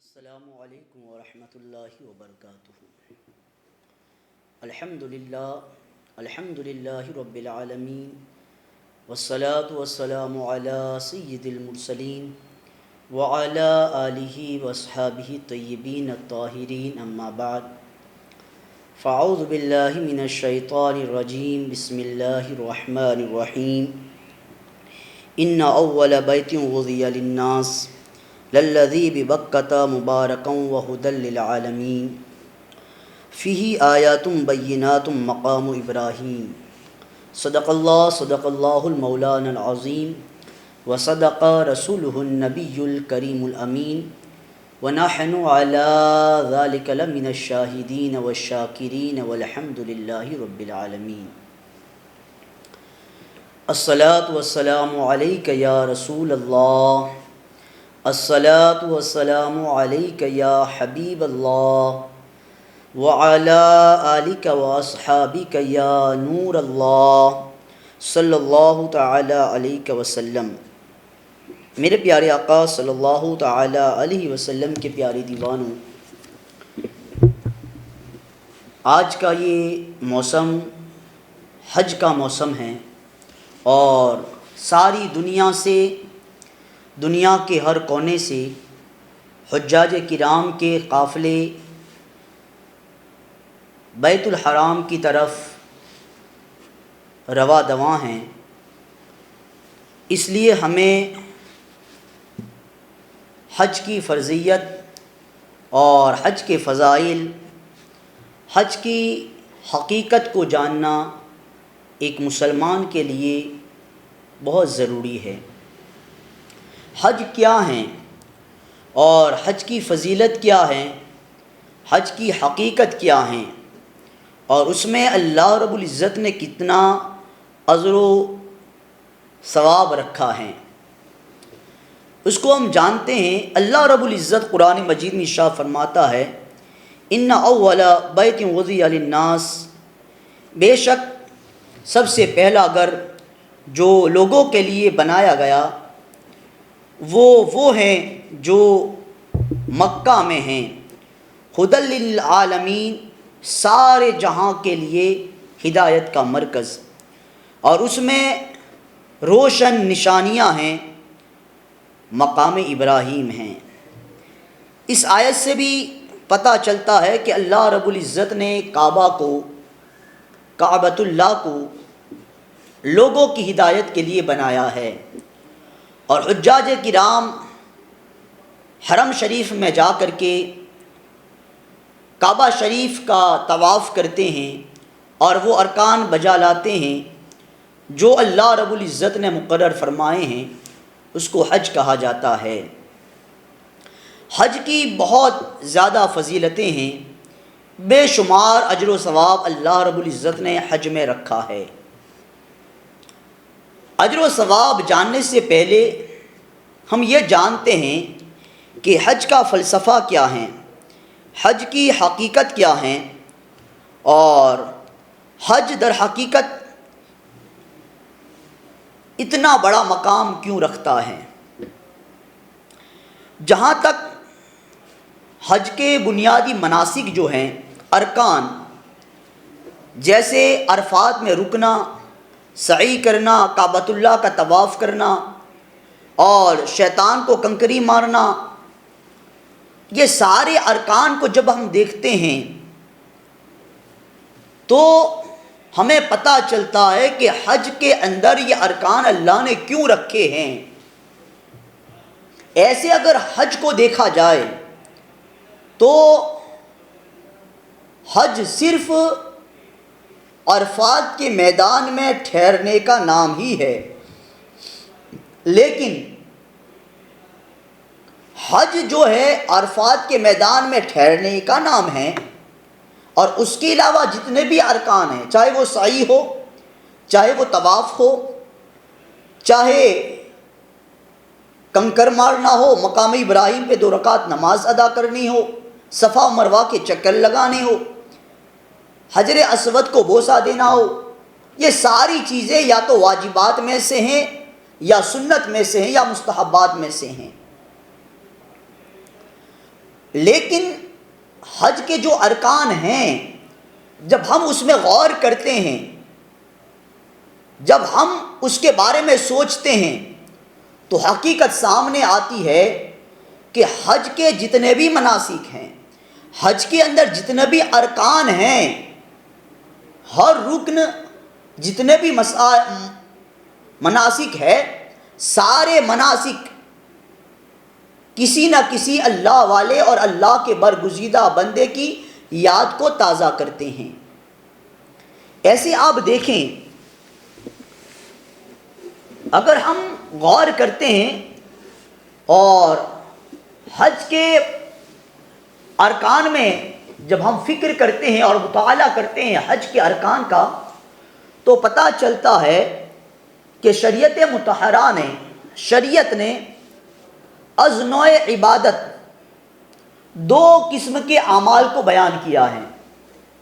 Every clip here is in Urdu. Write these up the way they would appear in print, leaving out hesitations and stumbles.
السلام علیکم ورحمۃ اللہ وبرکاتہ۔ الحمد للہ رب العالمین، والصلاة والسلام علی سید المرسلین وعلی آلہ واصحابہ الطیبین الطاہرین، اما بعد فاعوذ باللہ من الشیطان الرجیم، بسم اللہ الرحمن الرحیم۔ ان اول بیت وضع للناس للذی ببکۃ مبارکا وہدی للعالمین فیہ آیات بینات مقام ابراہیم۔ صدق اللہ المولانا العظیم، وصدق رسولہ النبی الکریم الامین، ونحن علی ذلک لمن الشاہدین والشاکرین والحمد للہ رب العالمین۔ الصلاۃ والسلام علیک یا رسول اللہ، الصلاۃ والسلام علیک یا حبیب اللہ، وعلی آلک واصحابک یا نور اللہ، صلی اللہ تعالی علیہ وسلم۔ میرے پیارے آقا صلی اللہ تعالی علیہ وسلم کے پیارے دیوانوں، آج کا یہ موسم حج کا موسم ہے، اور ساری دنیا سے، دنیا کے ہر کونے سے حجاج کرام کے قافلے بیت الحرام کی طرف رواں دواں ہیں۔ اس لیے ہمیں حج کی فرضیت اور حج کے فضائل، حج کی حقیقت کو جاننا ایک مسلمان کے لیے بہت ضروری ہے۔ حج کیا ہیں اور حج کی فضیلت کیا ہے، حج کی حقیقت کیا ہیں، اور اس میں اللہ رب العزت نے کتنا اجر و ثواب رکھا ہے، اس کو ہم جانتے ہیں۔ اللہ رب العزت قرآن مجید میں ارشاد فرماتا ہے، ان اول بیت وضع للناس، بے شک سب سے پہلا گھر جو لوگوں کے لیے بنایا گیا وہ ہیں جو مکہ میں ہیں، ہدی للعالمین، سارے جہاں کے لیے ہدایت کا مرکز، اور اس میں روشن نشانیاں ہیں، مقام ابراہیم ہیں۔ اس آیت سے بھی پتہ چلتا ہے کہ اللہ رب العزت نے کعبۃ اللہ کو لوگوں کی ہدایت کے لیے بنایا ہے، اور حجاج کرام حرم شریف میں جا کر کے کعبہ شریف کا طواف کرتے ہیں، اور وہ ارکان بجا لاتے ہیں جو اللہ رب العزت نے مقرر فرمائے ہیں، اس کو حج کہا جاتا ہے۔ حج کی بہت زیادہ فضیلتیں ہیں، بے شمار اجر و ثواب اللہ رب العزت نے حج میں رکھا ہے۔ اجر و ثواب جاننے سے پہلے ہم یہ جانتے ہیں کہ حج کا فلسفہ کیا ہے، حج کی حقیقت کیا ہے، اور حج در حقیقت اتنا بڑا مقام کیوں رکھتا ہے۔ جہاں تک حج کے بنیادی مناسک جو ہیں، ارکان، جیسے عرفات میں رکنا، سعی کرنا، کعبۃ اللہ کا طواف کرنا، اور شیطان کو کنکری مارنا، یہ سارے ارکان کو جب ہم دیکھتے ہیں تو ہمیں پتہ چلتا ہے کہ حج کے اندر یہ ارکان اللہ نے کیوں رکھے ہیں۔ ایسے اگر حج کو دیکھا جائے تو حج صرف عرفات کے میدان میں ٹھہرنے کا نام ہی ہے، لیکن حج جو ہے عرفات کے میدان میں ٹھہرنے کا نام ہے، اور اس کے علاوہ جتنے بھی ارکان ہیں، چاہے وہ سعی ہو، چاہے وہ طواف ہو، چاہے کنکر مارنا ہو، مقام ابراہیم پہ 2 رکعت نماز ادا کرنی ہو، صفا و مروہ کے چکر لگانے ہو، حجر اسود کو بوسہ دینا ہو، یہ ساری چیزیں یا تو واجبات میں سے ہیں، یا سنت میں سے ہیں، یا مستحبات میں سے ہیں۔ لیکن حج کے جو ارکان ہیں جب ہم اس میں غور کرتے ہیں، جب ہم اس کے بارے میں سوچتے ہیں تو حقیقت سامنے آتی ہے کہ حج کے جتنے بھی مناسک ہیں، حج کے اندر جتنے بھی ارکان ہیں، ہر رکن جتنے بھی مناسک ہے، سارے مناسک کسی نہ کسی اللہ والے اور اللہ کے برگزیدہ بندے کی یاد کو تازہ کرتے ہیں۔ ایسے آپ دیکھیں، اگر ہم غور کرتے ہیں اور حج کے ارکان میں جب ہم فکر کرتے ہیں اور مطالعہ کرتے ہیں حج کے ارکان کا، تو پتہ چلتا ہے کہ شریعت مطہرہ نے، شریعت نے از نوع عبادت دو قسم کے اعمال کو بیان کیا ہے۔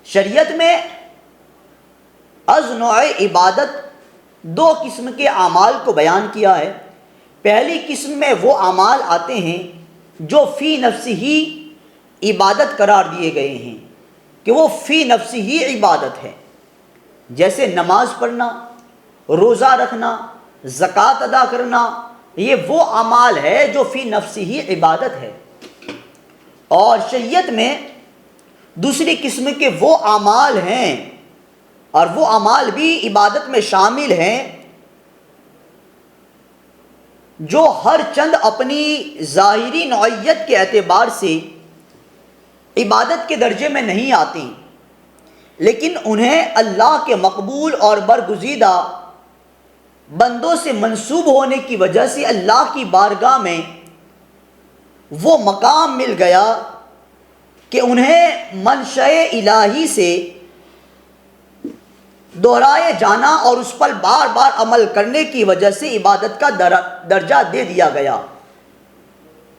شریعت میں از نوع عبادت دو قسم کے اعمال کو بیان کیا ہے۔ پہلی قسم میں وہ اعمال آتے ہیں جو فی نفس ہی عبادت قرار دیے گئے ہیں، کہ وہ فی نفس ہی عبادت ہے، جیسے نماز پڑھنا، روزہ رکھنا، زکوٰۃ ادا کرنا، یہ وہ اعمال ہے جو فی نفس ہی عبادت ہے۔ اور شریعت میں دوسری قسم کے وہ اعمال ہیں، اور وہ اعمال بھی عبادت میں شامل ہیں، جو ہر چند اپنی ظاہری نوعیت کے اعتبار سے عبادت کے درجے میں نہیں آتی، لیکن انہیں اللہ کے مقبول اور برگزیدہ بندوں سے منسوب ہونے کی وجہ سے اللہ کی بارگاہ میں وہ مقام مل گیا کہ انہیں منشأ الہی سے دہرائے جانا اور اس پر بار بار عمل کرنے کی وجہ سے عبادت کا درجہ دے دیا گیا،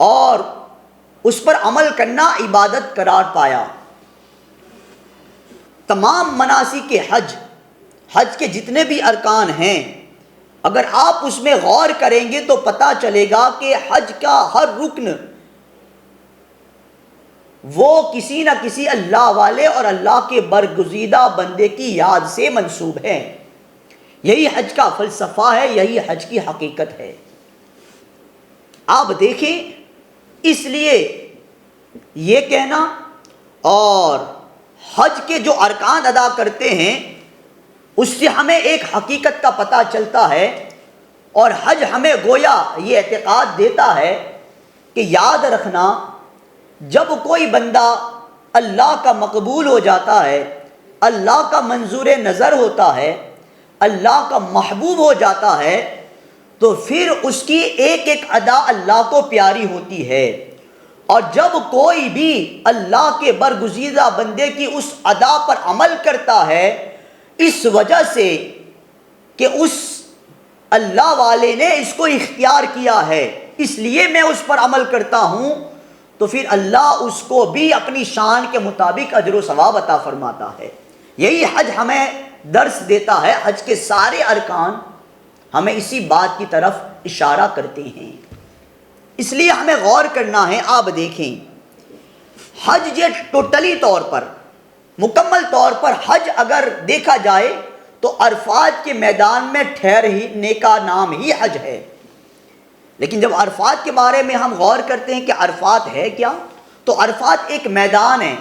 اور اس پر عمل کرنا عبادت قرار پایا۔ تمام مناسک حج، حج کے جتنے بھی ارکان ہیں، اگر آپ اس میں غور کریں گے تو پتہ چلے گا کہ حج کا ہر رکن وہ کسی نہ کسی اللہ والے اور اللہ کے برگزیدہ بندے کی یاد سے منسوب ہے۔ یہی حج کا فلسفہ ہے، یہی حج کی حقیقت ہے۔ آپ دیکھیں، اس لیے یہ کہنا اور حج کے جو ارکان ادا کرتے ہیں اس سے ہمیں ایک حقیقت کا پتہ چلتا ہے، اور حج ہمیں گویا یہ اعتقاد دیتا ہے کہ یاد رکھنا، جب کوئی بندہ اللہ کا مقبول ہو جاتا ہے، اللہ کا منظور نظر ہوتا ہے، اللہ کا محبوب ہو جاتا ہے، تو پھر اس کی ایک ایک ادا اللہ کو پیاری ہوتی ہے۔ اور جب کوئی بھی اللہ کے برگزیدہ بندے کی اس ادا پر عمل کرتا ہے، اس وجہ سے کہ اس اللہ والے نے اس کو اختیار کیا ہے، اس لیے میں اس پر عمل کرتا ہوں، تو پھر اللہ اس کو بھی اپنی شان کے مطابق اجر و ثواب عطا فرماتا ہے۔ یہی حج ہمیں درس دیتا ہے، حج کے سارے ارکان ہمیں اسی بات کی طرف اشارہ کرتے ہیں، اس لیے ہمیں غور کرنا ہے۔ آپ دیکھیں، حج یہ ٹوٹلی طور پر، مکمل طور پر حج اگر دیکھا جائے تو عرفات کے میدان میں ٹھہرنے کا نام ہی حج ہے۔ لیکن جب عرفات کے بارے میں ہم غور کرتے ہیں کہ عرفات ہے کیا، تو عرفات ایک میدان ہے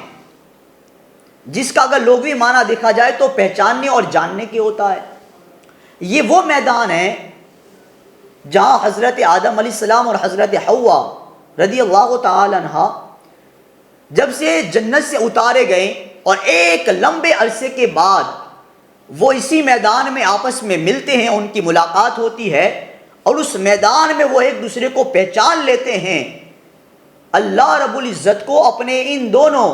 جس کا اگر لغوی معنی دیکھا جائے تو پہچاننے اور جاننے کے ہوتا ہے۔ یہ وہ میدان ہے جہاں حضرت آدم علیہ السلام اور حضرت حوا رضی اللہ تعالی عنہا جب سے جنت سے اتارے گئے اور ایک لمبے عرصے کے بعد وہ اسی میدان میں آپس میں ملتے ہیں، ان کی ملاقات ہوتی ہے، اور اس میدان میں وہ ایک دوسرے کو پہچان لیتے ہیں۔ اللہ رب العزت کو اپنے ان دونوں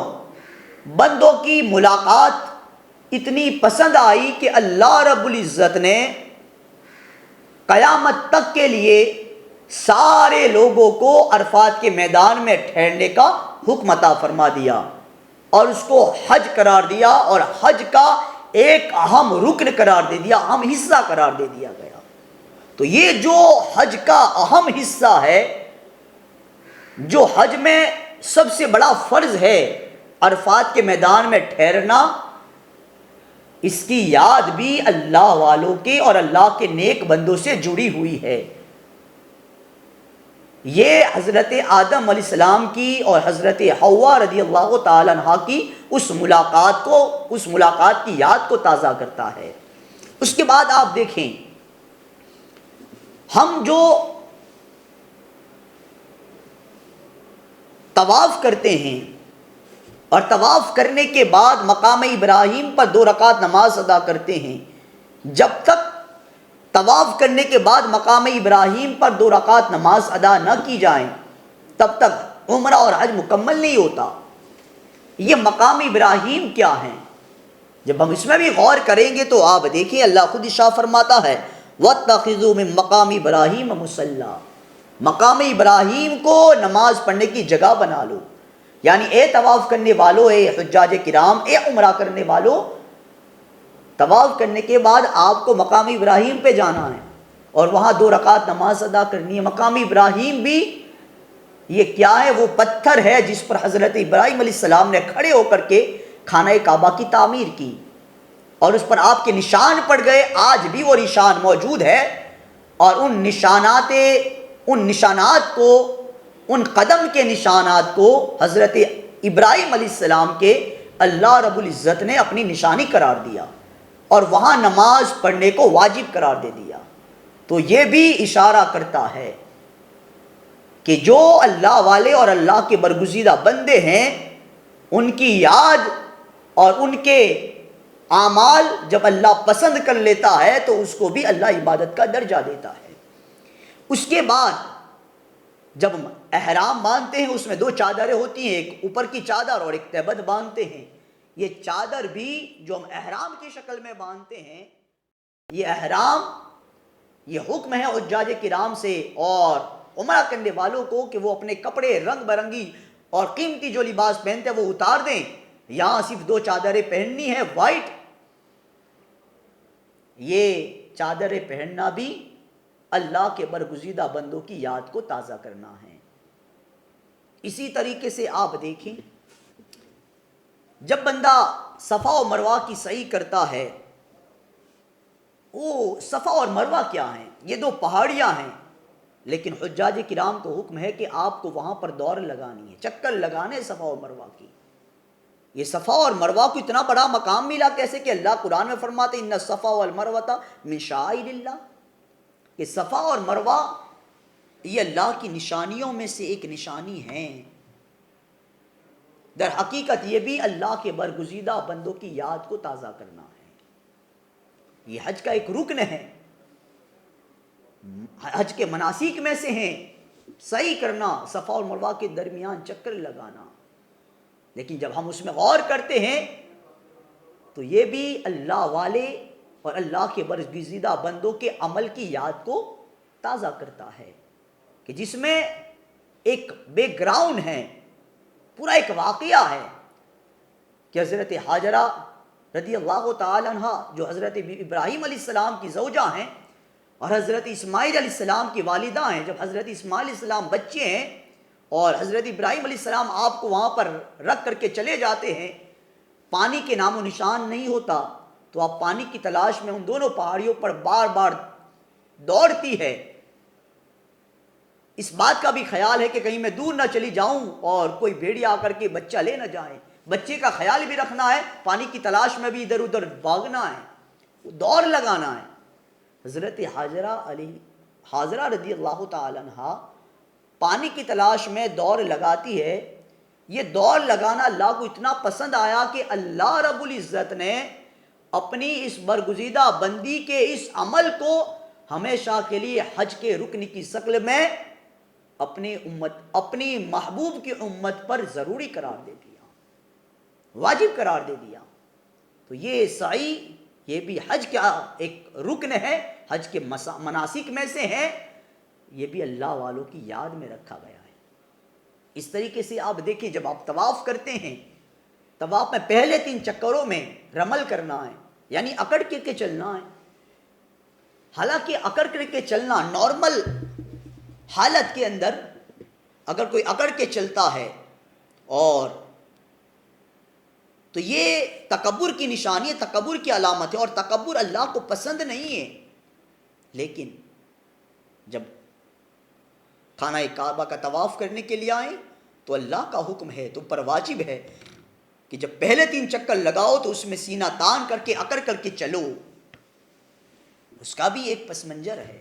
بندوں کی ملاقات اتنی پسند آئی کہ اللہ رب العزت نے قیامت تک کے لیے سارے لوگوں کو عرفات کے میدان میں ٹھہرنے کا حکم عطا فرما دیا، اور اس کو حج قرار دیا، اور حج کا ایک اہم رکن قرار دے دیا، اہم حصہ قرار دے دیا گیا۔ تو یہ جو حج کا اہم حصہ ہے، جو حج میں سب سے بڑا فرض ہے عرفات کے میدان میں ٹھہرنا، اس کی یاد بھی اللہ والوں کے اور اللہ کے نیک بندوں سے جڑی ہوئی ہے۔ یہ حضرت آدم علیہ السلام کی اور حضرت حوا رضی اللہ تعالی عنہ کی اس ملاقات کی یاد کو تازہ کرتا ہے۔ اس کے بعد آپ دیکھیں، ہم جو طواف کرتے ہیں اور طواف کرنے کے بعد مقام ابراہیم پر 2 رکعت نماز ادا کرتے ہیں، جب تک طواف کرنے کے بعد مقام ابراہیم پر 2 رکعت نماز ادا نہ کی جائیں تب تک عمرہ اور حج مکمل نہیں ہوتا۔ یہ مقام ابراہیم کیا ہیں؟ جب ہم اس میں بھی غور کریں گے تو آپ دیکھیں اللہ خود ارشاد فرماتا ہے وَاتَّخِذُوا مِن مَّقَامِ إِبْرَاهِيمَ مُصَلًّى، مقام ابراہیم کو نماز پڑھنے کی جگہ بنا لو۔ یعنی اے طواف کرنے والو، اے حجاج کرام، اے عمرہ کرنے والو، طواف کرنے کے بعد آپ کو مقام ابراہیم پہ جانا ہے اور وہاں 2 رکعت نماز ادا کرنی ہے۔ مقام ابراہیم بھی یہ کیا ہے؟ وہ پتھر ہے جس پر حضرت ابراہیم علیہ السلام نے کھڑے ہو کر کے خانہ کعبہ کی تعمیر کی اور اس پر آپ کے نشان پڑ گئے۔ آج بھی وہ نشان موجود ہے اور ان نشانات کو، ان قدم کے نشانات کو حضرت ابراہیم علیہ السلام کے اللہ رب العزت نے اپنی نشانی قرار دیا اور وہاں نماز پڑھنے کو واجب قرار دے دیا۔ تو یہ بھی اشارہ کرتا ہے کہ جو اللہ والے اور اللہ کے برگزیدہ بندے ہیں، ان کی یاد اور ان کے اعمال جب اللہ پسند کر لیتا ہے تو اس کو بھی اللہ عبادت کا درجہ دیتا ہے۔ اس کے بعد جب ہم احرام باندھتے ہیں، اس میں 2 چادریں ہوتی ہیں، ایک اوپر کی چادر اور ایک تہبند باندھتے ہیں۔ یہ چادر بھی جو ہم احرام کی شکل میں باندھتے ہیں، یہ احرام، یہ حکم ہے حجاج کرام سے اور عمرہ کرنے والوں کو کہ وہ اپنے کپڑے رنگ برنگی اور قیمتی جو لباس پہنتے ہیں وہ اتار دیں۔ یہاں صرف 2 چادریں پہننی ہے، وائٹ۔ یہ چادریں پہننا بھی اللہ کے برگزیدہ بندوں کی یاد کو تازہ کرنا ہے۔ اسی طریقے سے آپ دیکھیں، جب بندہ صفا و مروہ کی سعی کرتا ہے، وہ صفا اور مروہ کیا ہیں؟ یہ 2 پہاڑیاں ہیں، لیکن حجاج کرام کو حکم ہے کہ آپ کو وہاں پر دوڑ لگانی ہے، چکر لگانے صفا و مروہ کی۔ یہ صفا اور مروہ کو اتنا بڑا مقام ملا کیسے کہ اللہ قرآن میں فرماتے ان الصفا والمروۃ من شعائر اللہ، کہ صفا اور مروہ یہ اللہ کی نشانیوں میں سے ایک نشانی ہیں۔ در حقیقت یہ بھی اللہ کے برگزیدہ بندوں کی یاد کو تازہ کرنا ہے۔ یہ حج کا ایک رکن ہے، حج کے مناسک میں سے ہیں سعی کرنا، صفا اور مروہ کے درمیان چکر لگانا۔ لیکن جب ہم اس میں غور کرتے ہیں تو یہ بھی اللہ والے اور اللہ کے برگزیدہ بندوں کے عمل کی یاد کو تازہ کرتا ہے، کہ جس میں ایک بیک گراؤنڈ ہے، پورا ایک واقعہ ہے کہ حضرت حاجرہ رضی اللہ تعالی عنہ جو حضرت ابراہیم علیہ السلام کی زوجہ ہیں اور حضرت اسماعیل علیہ السلام کی والدہ ہیں، جب حضرت اسماعیل علیہ السلام بچے ہیں اور حضرت ابراہیم علیہ السلام آپ کو وہاں پر رکھ کر کے چلے جاتے ہیں، پانی کے نام و نشان نہیں ہوتا، تو آپ پانی کی تلاش میں ان دونوں پہاڑیوں پر بار بار دوڑتی ہے۔ اس بات کا بھی خیال ہے کہ کہیں میں دور نہ چلی جاؤں اور کوئی بھیڑیا آ کر کے بچہ لے نہ جائے، بچے کا خیال بھی رکھنا ہے، پانی کی تلاش میں بھی ادھر ادھر بھاگنا ہے، دوڑ لگانا ہے۔ حضرت حاجرہ رضی اللہ تعالی عنہ پانی کی تلاش میں دوڑ لگاتی ہے۔ یہ دوڑ لگانا اللہ کو اتنا پسند آیا کہ اللہ رب العزت نے اپنی اس برگزیدہ بندی کے اس عمل کو ہمیشہ کے لیے حج کے رکن کی شکل میں اپنی محبوب کی امت پر ضروری قرار دے دیا، واجب قرار دے دیا۔ تو یہ سعی، یہ بھی حج کا ایک رکن ہے، حج کے مناسک میں سے ہے، یہ بھی اللہ والوں کی یاد میں رکھا گیا ہے۔ اس طریقے سے آپ دیکھیں، جب آپ طواف کرتے ہیں، طواف میں پہلے 3 چکروں میں رمل کرنا ہے، یعنی اکڑ کے چلنا ہے۔ حالانکہ اکڑ کر کے چلنا نارمل حالت کے اندر، اگر کوئی اکڑ کے چلتا ہے اور تو یہ تکبر کی نشانی ہے، تکبر کی علامت ہے، اور تکبر اللہ کو پسند نہیں ہے۔ لیکن جب خانہ کعبہ کا طواف کرنے کے لیے آئیں تو اللہ کا حکم ہے، تم پر واجب ہے کہ جب پہلے 3 چکر لگاؤ تو اس میں سینہ تان کر کے اکڑ کر کے چلو۔ اس کا بھی ایک پس منظر ہے،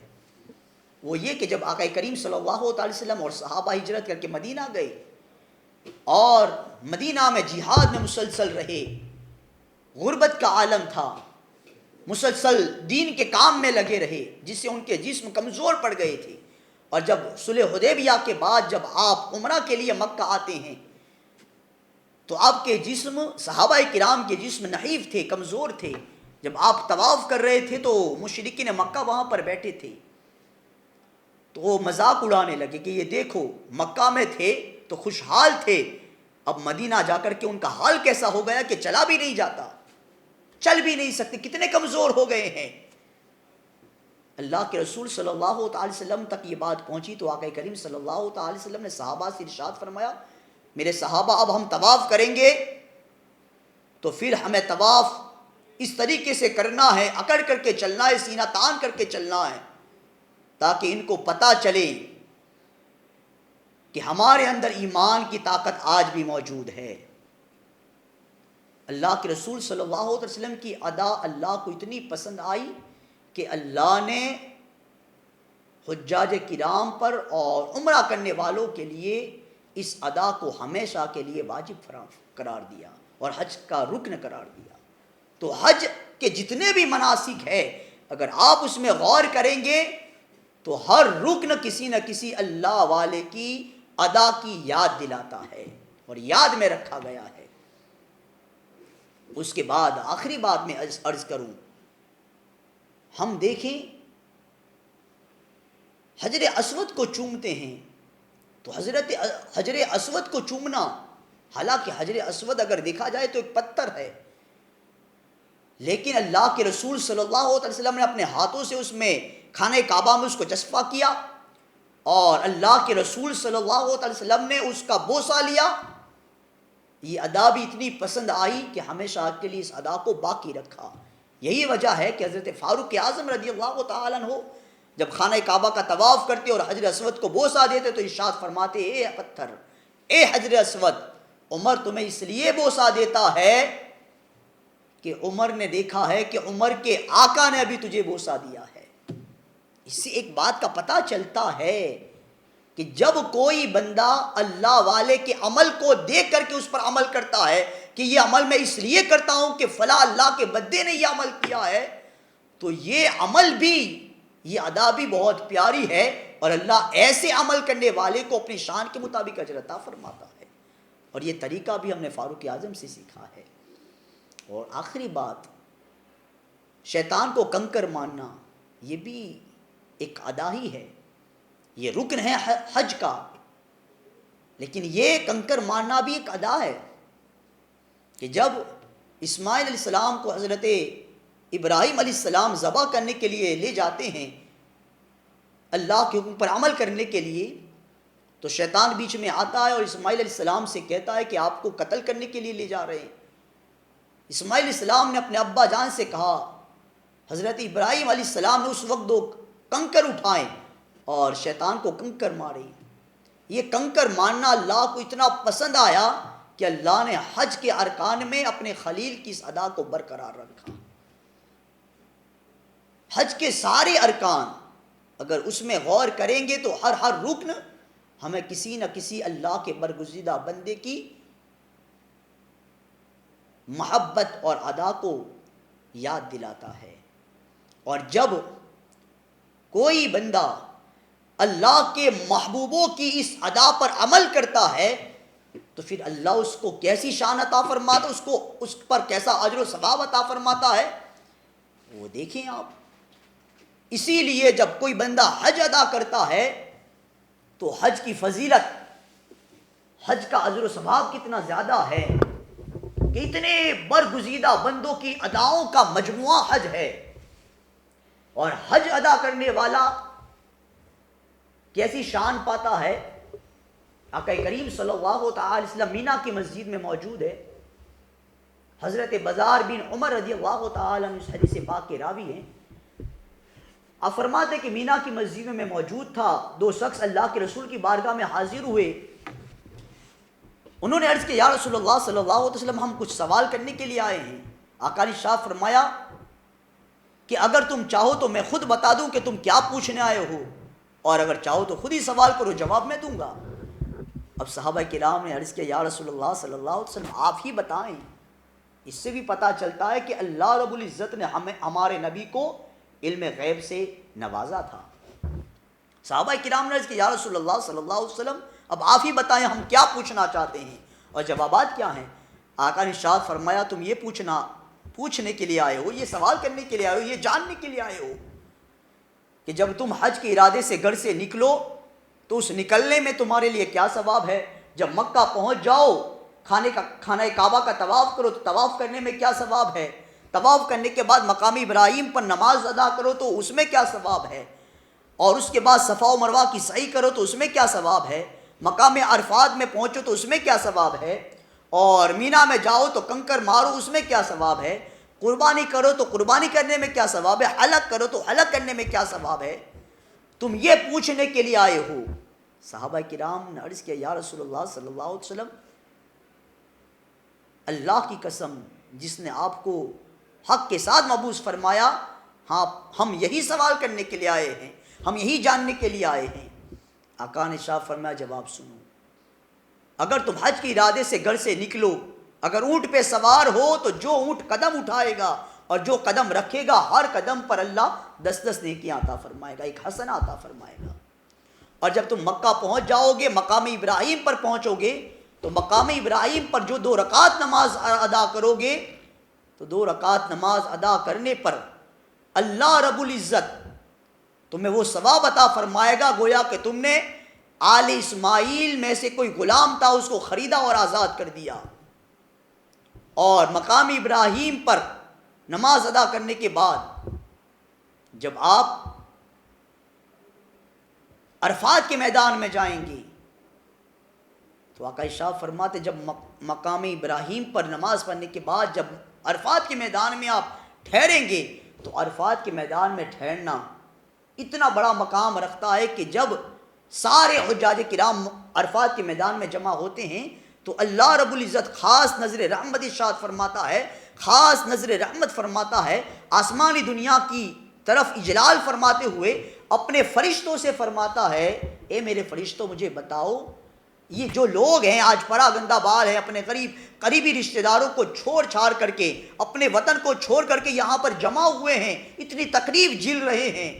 وہ یہ کہ جب آقا کریم صلی اللہ علیہ وسلم اور صحابہ ہجرت کر کے مدینہ گئے اور مدینہ میں جہاد میں مسلسل رہے، غربت کا عالم تھا، مسلسل دین کے کام میں لگے رہے، جس سے ان کے جسم کمزور پڑ گئے تھے۔ اور جب صلح حدیبیہ کے بعد جب آپ عمرہ کے لیے مکہ آتے ہیں تو آپ کے جسم، صحابہ کرام کے جسم نحیف تھے، کمزور تھے۔ جب آپ طواف کر رہے تھے تو مشرکین مکہ وہاں پر بیٹھے تھے، تو وہ مذاق اڑانے لگے کہ یہ دیکھو، مکہ میں تھے تو خوشحال تھے، اب مدینہ جا کر کے ان کا حال کیسا ہو گیا کہ چلا بھی نہیں جاتا، چل بھی نہیں سکتے، کتنے کمزور ہو گئے ہیں۔ اللہ کے رسول صلی اللہ تعالی وسلم تک یہ بات پہنچی تو آقا کریم صلی اللہ تعالی وسلم نے صحابہ سے ارشاد فرمایا، میرے صحابہ اب ہم طواف کریں گے تو پھر ہمیں طواف اس طریقے سے کرنا ہے، اکڑ کر کے چلنا ہے، سینہ تان کر کے چلنا ہے، تاکہ ان کو پتہ چلے کہ ہمارے اندر ایمان کی طاقت آج بھی موجود ہے۔ اللہ کے رسول صلی اللہ علیہ وسلم کی ادا اللہ کو اتنی پسند آئی کہ اللہ نے حجاج کرام پر اور عمرہ کرنے والوں کے لیے اس ادا کو ہمیشہ کے لیے واجب قرار دیا اور حج کا رکن قرار دیا۔ تو حج کے جتنے بھی مناسک ہے، اگر آپ اس میں غور کریں گے تو ہر رکن کسی نہ کسی اللہ والے کی ادا کی یاد دلاتا ہے اور یاد میں رکھا گیا ہے۔ اس کے بعد آخری بات میں عرض کروں، ہم دیکھیں حجر اسود کو چومتے ہیں تو حجر اسود کو چومنا، حالانکہ حجر اسود اگر دیکھا جائے تو ایک پتھر ہے، لیکن اللہ کے رسول صلی اللہ علیہ وسلم نے اپنے ہاتھوں سے اس میں خانہ کعبہ میں اس کو جسفہ کیا، اور اللہ کے رسول صلی اللہ علیہ وسلم نے اس کا بوسہ لیا۔ یہ ادا بھی اتنی پسند آئی کہ ہمیشہ کے لیے اس ادا کو باقی رکھا۔ یہی وجہ ہے کہ حضرت فاروق اعظم رضی اللہ تعالیٰ عنہ جب خانہ کعبہ کا طواف کرتے اور حجر اسود کو بوسہ دیتے تو ارشاد فرماتے، اے پتھر، اے حجر اسود، عمر تمہیں اس لیے بوسہ دیتا ہے کہ عمر نے دیکھا ہے کہ عمر کے آقا نے ابھی تجھے بوسہ دیا ہے۔ اس سے ایک بات کا پتہ چلتا ہے کہ جب کوئی بندہ اللہ والے کے عمل کو دیکھ کر کے اس پر عمل کرتا ہے کہ یہ عمل میں اس لیے کرتا ہوں کہ فلاں اللہ کے بندے نے یہ عمل کیا ہے، تو یہ عمل بھی، یہ ادا بھی بہت پیاری ہے، اور اللہ ایسے عمل کرنے والے کو اپنی شان کے مطابق اجر عطا فرماتا ہے۔ اور یہ طریقہ بھی ہم نے فاروق اعظم سے سیکھا ہے۔ اور آخری بات، شیطان کو کنکر ماننا، یہ بھی ایک ادا ہی ہے، یہ رکن ہے حج کا، لیکن یہ کنکر ماننا بھی ایک ادا ہے کہ جب اسماعیل علیہ السلام کو حضرت ابراہیم علیہ السلام ذبح کرنے کے لیے لے جاتے ہیں اللہ کے حکم پر عمل کرنے کے لیے، تو شیطان بیچ میں آتا ہے اور اسماعیل علیہ السلام سے کہتا ہے کہ آپ کو قتل کرنے کے لیے لے جا رہے ہیں۔ اسماعیل علیہ السلام نے اپنے ابا جان سے کہا، حضرت ابراہیم علیہ السلام نے اس وقت 2 کنکر اٹھائیں اور شیطان کو کنکر مارے۔ یہ کنکر ماننا اللہ کو اتنا پسند آیا کہ اللہ نے حج کے ارکان میں اپنے خلیل کی اس ادا کو برقرار رکھا۔ حج کے سارے ارکان اگر اس میں غور کریں گے تو ہر رکن ہمیں کسی نہ کسی اللہ کے برگزیدہ بندے کی محبت اور ادا کو یاد دلاتا ہے۔ اور جب کوئی بندہ اللہ کے محبوبوں کی اس ادا پر عمل کرتا ہے تو پھر اللہ اس کو کیسی شان عطا فرماتا، اس پر کیسا اجر و ثواب عطا فرماتا ہے، وہ دیکھیں آپ۔ اسی لیے جب کوئی بندہ حج ادا کرتا ہے تو حج کی فضیلت، حج کا اجر و ثواب کتنا زیادہ ہے کہ اتنے برگزیدہ بندوں کی اداؤں کا مجموعہ حج ہے، اور حج ادا کرنے والا کیسی شان پاتا ہے آقا کریم صلی اللہ تعالی علیہ وسلم مینا کی مسجد میں موجود ہے. حضرت بزار بن عمر رضی اللہ تعالی عنہ اس حدیث پاک کے راوی ہیں. آپ فرماتے کہ مینا کی مسجد میں موجود تھا. دو شخص اللہ کے رسول کی بارگاہ میں حاضر ہوئے. انہوں نے عرض کیا یا رسول اللہ صلی اللہ علیہ وسلم ہم کچھ سوال کرنے کے لیے آئے ہیں. آقا نے ارشاد فرمایا کہ اگر تم چاہو تو میں خود بتا دوں کہ تم کیا پوچھنے آئے ہو، اور اگر چاہو تو خود ہی سوال کرو، جواب میں دوں گا. اب صحابہ کرام نے عرض کیا یا رسول اللہ صلی اللہ علیہ وسلم آپ ہی بتائیں. اس سے بھی پتہ چلتا ہے کہ اللہ رب العزت نے ہمارے نبی کو علم غیب سے نوازا تھا. صحابہ کرام نے عرض کیا یا رسول اللہ صلی اللہ علیہ وسلم اب آپ ہی بتائیں ہم کیا پوچھنا چاہتے ہیں اور جوابات کیا ہیں. آقا نے ارشاد فرمایا تم یہ پوچھنے کے لیے آئے ہو، یہ سوال کرنے کے لیے آئے ہو، یہ جاننے کے لیے آئے ہو کہ جب تم حج کے ارادے سے گھر سے نکلو تو اس نکلنے میں تمہارے لیے کیا ثواب ہے، جب مکہ پہنچ جاؤ خانہ کعبہ کا طواف کرو تو طواف کرنے میں کیا ثواب ہے، طواف کرنے کے بعد مقام ابراہیم پر نماز ادا کرو تو اس میں کیا ثواب ہے، اور اس کے بعد صفا و مروہ کی سعی کرو تو اس میں کیا ثواب ہے، مقام عرفات میں پہنچو تو اس میں کیا ثواب ہے، اور مینا میں جاؤ تو کنکر مارو اس میں کیا ثواب ہے، قربانی کرو تو قربانی کرنے میں کیا ثواب ہے، حلق کرو تو حلق کرنے میں کیا ثواب ہے، تم یہ پوچھنے کے لیے آئے ہو. صحابہ کرام نے عرض کیا یا رسول اللہ صلی اللہ علیہ وسلم اللہ کی قسم جس نے آپ کو حق کے ساتھ مبعوث فرمایا، ہاں ہم یہی سوال کرنے کے لیے آئے ہیں، ہم یہی جاننے کے لیے آئے ہیں. آقا نے ارشاد فرمایا جواب سنو، اگر تم حج کے ارادے سے گھر سے نکلو، اگر اونٹ پہ سوار ہو تو جو اونٹ قدم اٹھائے گا اور جو قدم رکھے گا ہر قدم پر اللہ 10 نیکیاں عطا فرمائے گا، ایک حسنہ عطا فرمائے گا. اور جب تم مکہ پہنچ جاؤ گے، مقام ابراہیم پر پہنچو گے تو مقام ابراہیم پر جو 2 رکعت نماز ادا کرو گے تو 2 رکعت نماز ادا کرنے پر اللہ رب العزت تمہیں وہ ثواب عطا فرمائے گا گویا کہ تم نے آل اسماعیل میں سے کوئی غلام تھا اس کو خریدا اور آزاد کر دیا. اور مقام ابراہیم پر نماز ادا کرنے کے بعد جب آپ عرفات کے میدان میں جائیں گے تو آقا ارشاد فرماتے جب مقام ابراہیم پر نماز پڑھنے کے بعد جب عرفات کے میدان میں آپ ٹھہریں گے تو عرفات کے میدان میں ٹھہرنا اتنا بڑا مقام رکھتا ہے کہ جب سارے حجاج کرام عرفات کے میدان میں جمع ہوتے ہیں تو اللہ رب العزت خاص نظر رحمت ارشاد فرماتا ہے، خاص نظر رحمت فرماتا ہے، آسمانی دنیا کی طرف اجلال فرماتے ہوئے اپنے فرشتوں سے فرماتا ہے اے میرے فرشتوں مجھے بتاؤ یہ جو لوگ ہیں آج پرا گندہ بال ہیں، اپنے قریبی رشتہ داروں کو چھوڑ چھاڑ کر کے اپنے وطن کو چھوڑ کر کے یہاں پر جمع ہوئے ہیں، اتنی تکلیف جھیل رہے ہیں،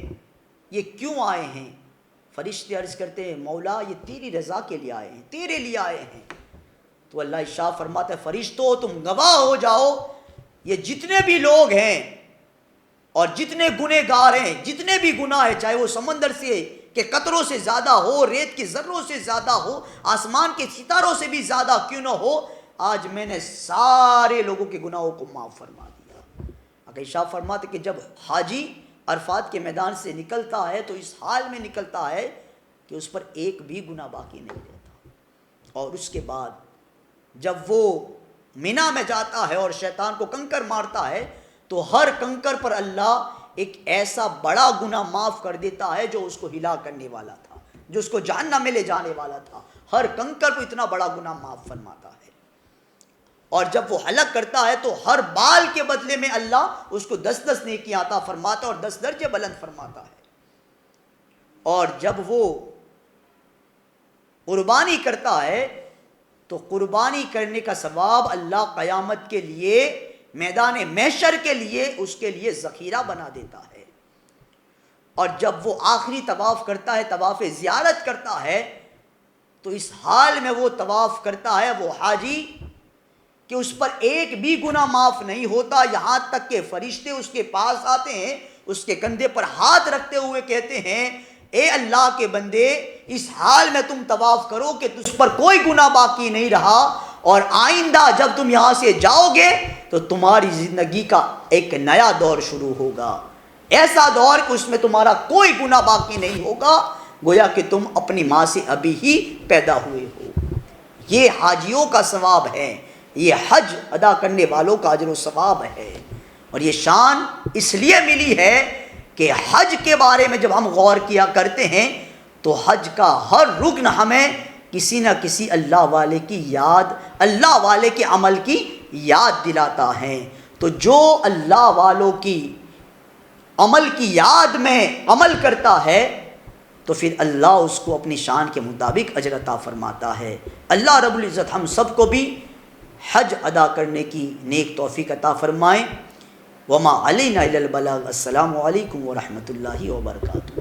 یہ کیوں آئے ہیں؟ فرشتے عرض کرتے ہیں مولا یہ تیری رضا کے لیے آئے ہیں، تیرے لیے آئے ہیں. تو اللہ ارشاد فرماتا ہے فرشتوں تم گواہ ہو جاؤ یہ جتنے بھی لوگ ہیں اور جتنے گنہگار ہیں، جتنے بھی گناہ ہیں، چاہے وہ سمندر سے کہ قطروں سے زیادہ ہو، ریت کے ذروں سے زیادہ ہو، آسمان کے ستاروں سے بھی زیادہ کیوں نہ ہو، آج میں نے سارے لوگوں کے گناہوں کو معاف فرما دیا. اگر ارشاد فرماتے کہ جب حاجی عرفات کے میدان سے نکلتا ہے تو اس حال میں نکلتا ہے کہ اس پر ایک بھی گناہ باقی نہیں رہتا، اور اس کے بعد جب وہ مینا میں جاتا ہے اور شیطان کو کنکر مارتا ہے تو ہر کنکر پر اللہ ایک ایسا بڑا گناہ معاف کر دیتا ہے جو اس کو ہلاک کرنے والا تھا، جو اس کو جہنم میں لے جانے والا تھا، ہر کنکر کو اتنا بڑا گناہ معاف فرماتا ہے. اور جب وہ حلق کرتا ہے تو ہر بال کے بدلے میں اللہ اس کو 10 نیکیاں عطا فرماتا اور 10 درجے بلند فرماتا ہے. اور جب وہ قربانی کرتا ہے تو قربانی کرنے کا ثواب اللہ قیامت کے لیے میدان محشر کے لیے اس کے لیے ذخیرہ بنا دیتا ہے. اور جب وہ آخری طواف کرتا ہے، طواف زیارت کرتا ہے، تو اس حال میں وہ طواف کرتا ہے وہ حاجی کہ اس پر ایک بھی گناہ معاف نہیں ہوتا، یہاں تک کہ فرشتے اس کے پاس آتے ہیں، اس کے کندھے پر ہاتھ رکھتے ہوئے کہتے ہیں اے اللہ کے بندے اس حال میں تم طواف کرو کہ تجھ پر کوئی گناہ باقی نہیں رہا، اور آئندہ جب تم یہاں سے جاؤ گے تو تمہاری زندگی کا ایک نیا دور شروع ہوگا، ایسا دور کہ اس میں تمہارا کوئی گناہ باقی نہیں ہوگا، گویا کہ تم اپنی ماں سے ابھی ہی پیدا ہوئے ہو. یہ حاجیوں کا ثواب ہے، یہ حج ادا کرنے والوں کا اجر و ثواب ہے۔ اور یہ شان اس لیے ملی ہے کہ حج کے بارے میں جب ہم غور کیا کرتے ہیں تو حج کا ہر رکن ہمیں کسی نہ کسی اللہ والے کی یاد، اللہ والے کے عمل کی یاد دلاتا ہے۔ تو جو اللہ والوں کی عمل کی یاد میں عمل کرتا ہے تو پھر اللہ اس کو اپنی شان کے مطابق اجر عطا فرماتا ہے۔ اللہ رب العزت ہم سب کو بھی حج ادا کرنے کی نیک توفیق عطا فرمائیں۔ وما علینا الا البلاغ۔ السلام علیکم ورحمۃ اللہ وبرکاتہ۔